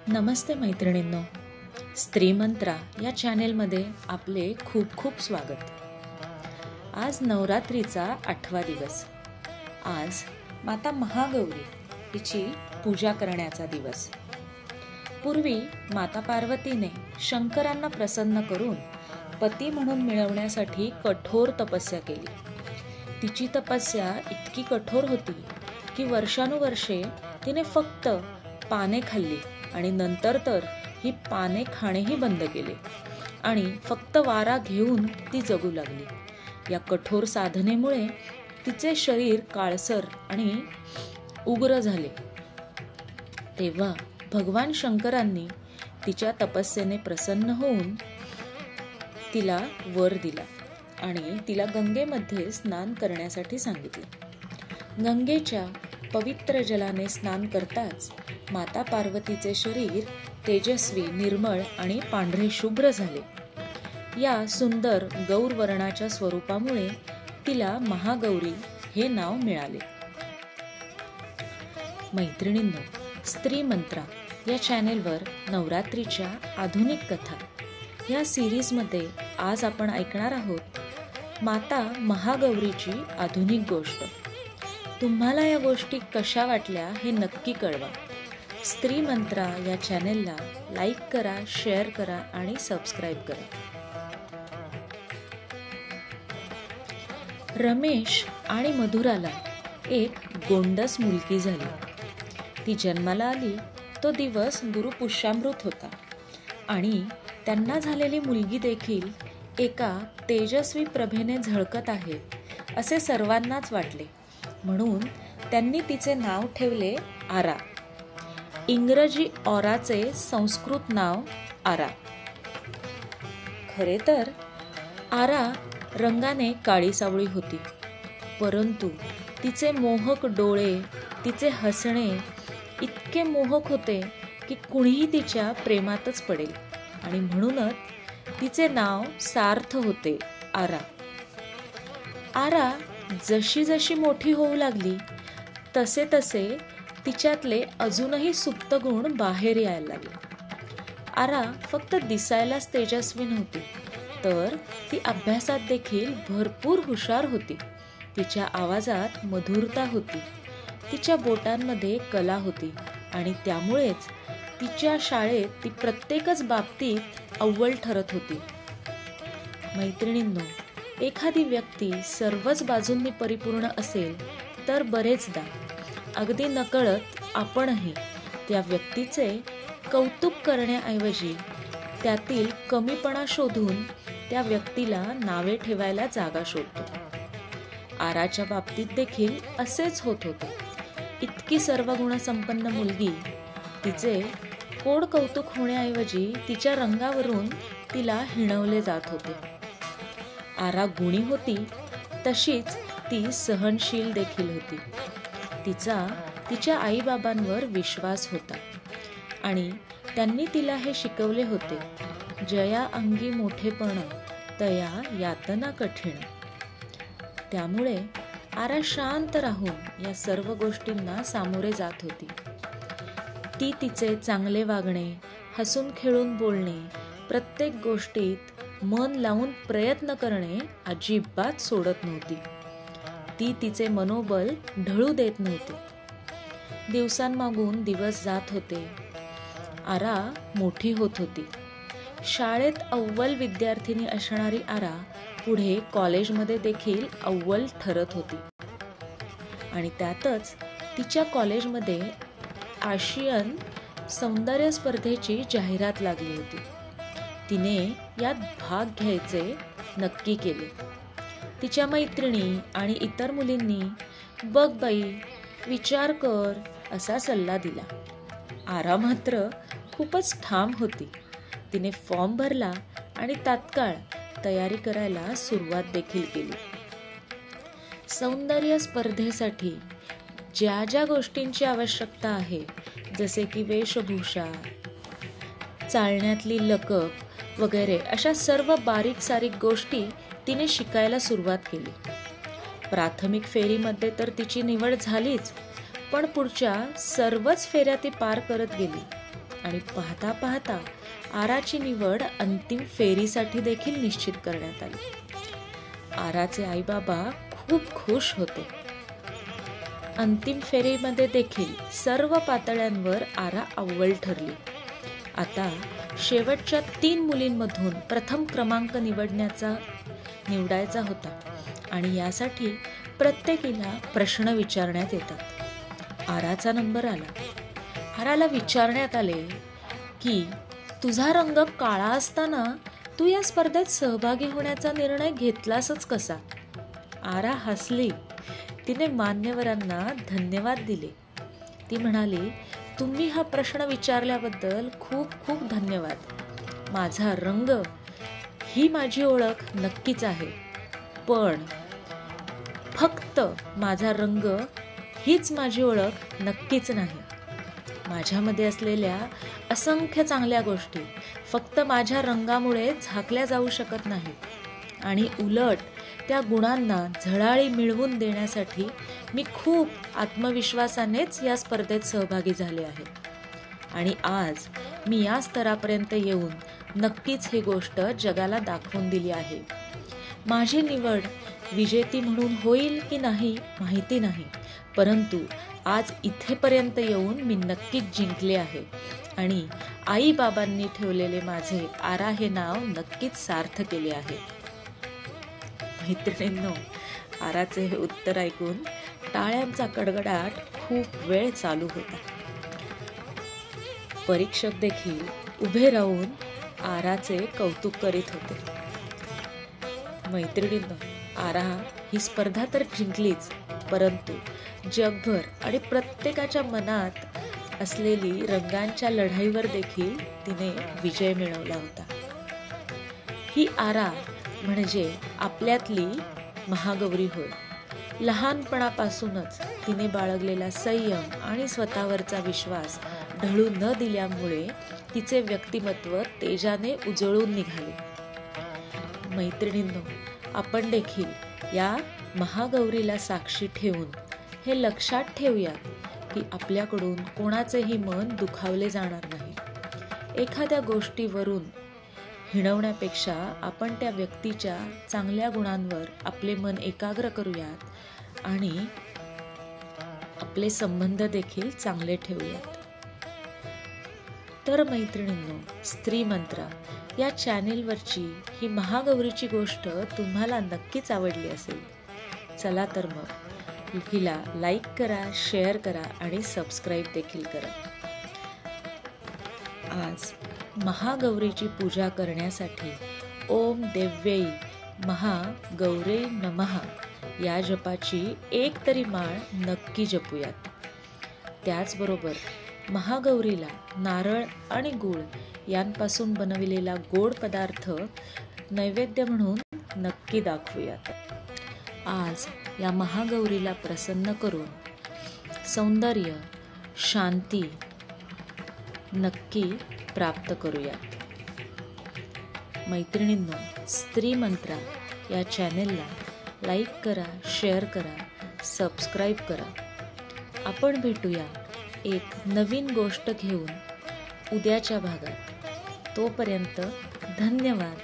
नमस्ते मैत्रिणींनो, स्त्री मंत्रा या चॅनेलमध्ये आपले खूप खूप स्वागत। आज नवरात्रीचा 8वा दिवस। आज माता महागौरी हिची पूजा करण्याचा दिवस। पूर्वी माता पार्वतीने शंकरांना प्रसन्न करून पती म्हणून मिळवण्यासाठी कठोर तपस्या केली। तिची तपस्या इतकी कठोर होती की वर्षानुवर्षे तिने फक्त पाने खाल्ली आणि नंतर तर ही पाने खाणेही बंद केले आणि फक्त वारा घेऊन ती जगू लागली। या कठोर साधनेमुळे तिचे शरीर काळसर आणि उग्र झाले। तेव्हा भगवान शंकरांनी तिच्या तपस्येने प्रसन्न होऊन तिला वर दिला आणि तिला गंगेमध्ये स्नान करण्यासाठी सांगितले। गंगेच्या पवित्र जलाने स्नान करताच माता पार्वतीचे शरीर तेजस्वी, निर्मळ आणि पांढरे शुभ्र झाले। या सुंदर गौरवर्णाच्या स्वरूपामुळे तिला महागौरी हे नाव मिळाले। मैत्रिणींनो, स्त्री मंत्रा या चॅनेलवर नवरात्रीच्या आधुनिक कथा या सिरीजमध्ये आज आपण ऐकणार आहोत माता महागौरीची आधुनिक गोष्ट। तुम्हाला या गोष्टी कशा वाटल्या हे नक्की कळवा। स्त्री मंत्रा या चॅनेलला लाईक करा, शेअर करा आणि सबस्क्राईब करा। रमेश आणि मधुराला एक गोंडस मुलगी झाली। ती जन्माला आली तो दिवस गुरुपुष्यामृत होता आणि त्यांना झालेली मुलगी देखील एका तेजस्वी प्रभेने झळकत आहे असे सर्वांनाच वाटले। म्हणून त्यांनी तिचे नाव ठेवले आरा। इंग्रजी ऑराचे संस्कृत नाव आरा। खरे तर आरा रंगाने काळी सावळी होती, परंतु तिचे मोहक डोळे, तिचे हसणे इतके मोहक होते की कुणीही तिच्या प्रेमातच पडेल आणि म्हणूनच तिचे नाव सार्थ होते आरा। आरा जशी जशी मोठी होऊ लागली तसे तसे तिच्यातले अजूनही सुप्त गुण बाहेर यायला लागले। आरा फक्त दिसायलाच तेजस्वी नव्हती, तर ती अभ्यासात देखील भरपूर हुशार होती। तिच्या आवाजात मधुरता होती, तिच्या बोटांमध्ये कला होती आणि त्यामुळेच तिच्या शाळेत ती प्रत्येकच बाबतीत अव्वल ठरत होती। मैत्रिणींनो, एखादी व्यक्ती सर्वच बाजूंनी परिपूर्ण असेल तर बरेचदा अगदी नकळत आपणही त्या व्यक्तीचे कौतुक करण्याऐवजी त्यातील कमीपणा शोधून त्या व्यक्तीला नावे ठेवायला जागा शोधतो। आराच्या बाबतीत देखील असेच होत होते। इतकी सर्व गुणसंपन्न मुलगी, तिचे कोड कौतुक होण्याऐवजी तिच्या रंगावरून तिला हिणवले जात होते। आरा गुणी होती, तशीच ती सहनशील देखील होती। तिचा तिच्या आईबाबांवर विश्वास होता आणि त्यांनी तिला हे शिकवले होते, जया अंगी मोठेपण तया यातना कठीण। त्यामुळे आरा शांत राहून या सर्व गोष्टींना सामोरे जात होती। ती तिचे चांगले वागणे, हसून खेळून बोलणे, प्रत्येक गोष्टीत मन लावून प्रयत्न करणे अजिबात सोडत नव्हती। ती तिचे मनोबल ढळू देत नव्हती। दिवसांमागून दिवस जात होते। आरा मोठी होत होती। शाळेत अव्वल विद्यार्थिनी असणारी आरा पुढे कॉलेजमध्ये देखील अव्वल ठरत होती आणि त्यातच तिच्या कॉलेजमध्ये आशियन सौंदर्य स्पर्धेची जाहिरात लागली होती। तिने यात भाग घ्यायचे नक्की केले। तिच्या मैत्रिणी आणि इतर मुलींनी बघ बाई, विचार कर असा सल्ला दिला। आरा मात्र खूपच ठाम होती। तिने फॉर्म भरला आणि तात्काळ तयारी करायला सुरुवात देखील केली। सौंदर्य स्पर्धेसाठी ज्या ज्या गोष्टींची आवश्यकता आहे, जसे की वेशभूषा, चालण्यातली लकब वगैरे, अशा सर्व बारीक सारीक गोष्टी तिने शिकायला सुरुवात केली। प्राथमिक फेरीमध्ये तर तिची निवड झालीच, पण पुढच्या सर्वच फेऱ्या ती पार करत गेली आणि पाहता पाहता आराची निवड अंतिम फेरीसाठी देखील निश्चित करण्यात आली. आराचे आई बाबा खूप खुश होते. अंतिम फेरीमध्ये देखील सर्व पातळ्यांवर आरा अव्वल ठरली. आता शेवटच्या 3 मुलींमधून प्रथम क्रमांक निवडायचा होता आणि यासाठी प्रत्येकीला प्रश्न विचारण्यात येतात. आराचा नंबर आला. आराला विचारण्यात आले की तुझा रंग काळा असताना तू या स्पर्धेत सहभागी होण्याचा निर्णय घेतलासच कसा? आरा हसली. तिने मान्यवरांना धन्यवाद दिले. ती म्हणाली, तुम्ही हा प्रश्न विचारल्याबद्दल खूप खूप धन्यवाद. माझा रंग ही माझी ओळख नक्कीच आहे, पण फक्त माझा रंग हीच माझी ओळख नक्कीच नाही. माझ्यामध्ये असलेल्या असंख्य चांगल्या गोष्टी फक्त माझ्या रंगामुळे झाकल्या जाऊ शकत नाहीत आणि उलट त्या गुणांना झळाळी मिळवून देण्यासाठी मी खूप आत्मविश्वासानेच या स्पर्धेत सहभागी झाले आहे. आणि आज मी या स्तरापर्यंत येऊन नक्कीच ही गोष्ट जगाला दाखवून दिली आहे. माझी निवड विजेती म्हणून होईल की नाही माहिती नाही, परंतु आज इथेपर्यंत येऊन मी नक्कीच जिंकले आहे आणि आई बाबांनी ठेवलेले माझे आरा हे नाव नक्कीच सार्थ केले आहे. मैत्रिणींनो, आराचे हे उत्तर ऐकून टाळ्यांचा कडकडाट खूप वेळ चालू होता. परीक्षक देखील उभे राहून आराचे कौतुक करीत होते. मैत्रिणींनो, आरा ही स्पर्धा तर जिंकलीच, परंतु जगभर आणि प्रत्येकाच्या मनात असलेली रंगांच्या लढाईवर देखील तिने विजय मिळवला होता. ही आरा म्हणजे आपल्यातली महागौरी होय. लहानपणापासूनच तिने बाळगलेला संयम आणि स्वतःवरचा विश्वास ढळू न दिल्यामुळे तिचे व्यक्तिमत्व तेजाने उजळून निघाले. मैत्रिणींनो, आपण देखील या महागौरीला साक्षी ठेवून हे लक्षात ठेवूया की आपल्याकडून कोणाचेही मन दुखावले जाणार नाही. एखाद्या गोष्टीवरून हिणवण्यापेक्षा आपण त्या व्यक्तीच्या चांगल्या गुणांवर आपले मन एकाग्र करूयात आणि आपले संबंध देखील चांगले ठेवूयात. तर मैत्रिणींनो, स्त्री मंत्र या चॅनेलवरची ही महागौरीची गोष्ट तुम्हाला नक्कीच आवडली असेल. चला तर मग हिला लाईक करा, शेअर करा आणि सबस्क्राईब देखील करा. आज महागौरीची पूजा करण्यासाठी ओम देव्यै महागौरे नमः या जपाची एक तरी माळ नक्की जपूयात. त्याचबरोबर महागौरीला नारळ आणि गूळ यांपासून बनविलेला गोड पदार्थ नैवेद्य म्हणून नक्की दाखवूयात. आज या महागौरीला प्रसन्न करून सौंदर्य, शांती नक्की प्राप्त करूयात. मैत्रिणींनो, स्त्री मंत्रा या चॅनेलला लाईक करा, शेअर करा, सबस्क्राईब करा. आपण भेटूया एक नवीन गोष्ट घेऊन उद्याच्या भागात. तोपर्यंत धन्यवाद.